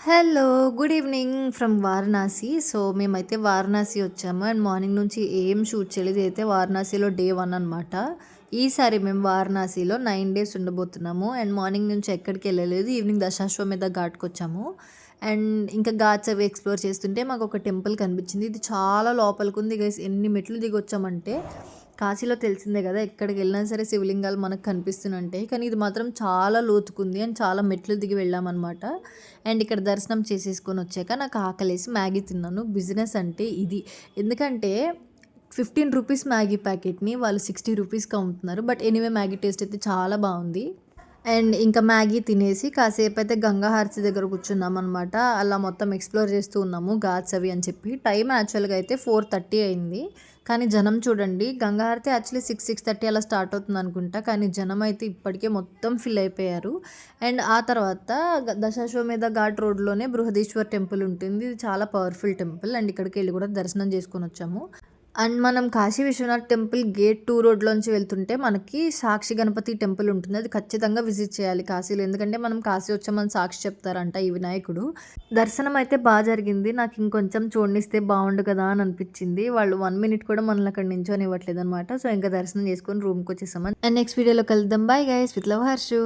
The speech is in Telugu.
Hello! Good evening from Varanasi. So, మేమైతే వారణాసి వచ్చాము. అండ్ మార్నింగ్ నుంచి ఏం షూట్ చేయలేదు. ఇదైతే వారణాసిలో డే 1 అనమాట. ఈసారి మేము వారణాసిలో 9 డేస్ ఉండబోతున్నాము. అండ్ మార్నింగ్ నుంచి ఎక్కడికెళ్ళలేదు. ఈవినింగ్ దశాశ్వమేధ ఘాట్‌కొచ్చాము. అండ్ ఇంకా ఘాట్స్ అవి ఎక్స్‌ప్లోర్ చేస్తుంటే మాకొక టెంపుల్ కనిపించింది. ఇది చాలా లోపలికుంది గైస్. ఎన్ని మెట్లు దిగొచ్చామంటే కాశీలో తెలిసిందే కదా! ఎక్కడికెళ్ళినా సరే శివలింగాలు మనకు కనిపిస్తూనే కానీ ఇది మాత్రం చాలా లోతుకుంది. అండ్ చాలా మెట్లు దిగి వెళ్ళామనమాట. అండ్ ఇక్కడ దర్శనం చేసేసుకొని వచ్చాక నాకు ఆకలేసి మ్యాగీ తిన్నాను. బిజినెస్ అంటే ఇది. ఎందుకంటే 15 రూపీస్ మ్యాగీ ప్యాకెట్‌ని వాళ్ళు 60 రూపీస్‌కి అమ్ముతున్నారు. బట్ ఎనీవే మ్యాగీ టేస్ట్ అయితే చాలా బావుంది. అండ్ ఇంకా మ్యాగీ తినేసి కాసేపయితే గంగా హారతి దగ్గర కూర్చున్నామనమాట. అలా మొత్తం ఎక్స్‌ప్లోర్ చేస్తూ ఉన్నాము ఘాట్స్ అవి అని చెప్పి. టైం యాక్చువల్‌గా అయితే 4:30 అయింది. కానీ జనం చూడండి, గంగా హారతి యాక్చువల్లీ 6:30 అలా స్టార్ట్ అవుతుందనుకుంటా. కానీ జనం అయితే ఇప్పటికే మొత్తం ఫిల్ అయిపోయారు. అండ్ ఆ తర్వాత దశాశ్వమేధ ఘాట్ రోడ్‌లోనే బృహదీశ్వర్ టెంపుల్ ఉంటుంది. ఇది చాలా పవర్‌ఫుల్ టెంపుల్. అండ్ ఇక్కడికెళ్ళి కూడా దర్శనం చేసుకొనొచ్చాము. అండ్ మనం కాశీ విశ్వనాథ్ టెంపుల్ గేట్ 2 రోడ్‌లోంచి వెళ్తుంటే మనకి సాక్షి గణపతి టెంపుల్ ఉంటుంది. అది ఖచ్చితంగా విజిట్ చేయాలి కాశీలో. ఎందుకంటే మనం కాశీ వచ్చామని సాక్షి చెప్తారంట ఈ వినాయకుడు. దర్శనం అయితే జరిగింది. నాకు ఇంకొంచెం చూడనిస్తే బావుండు కదా అని అనిపించింది. వాళ్ళు 1 మినిట్ కూడా మనల్ని అక్కడ నించోనివ్వట్లేదనమాట. సో, ఇంకా దర్శనం చేసుకొని రూమ్‌కొచ్చేసాము. అండ్ నెక్స్ట్ వీడియోలో కలుద్దాం. Bye guys with love Harshu.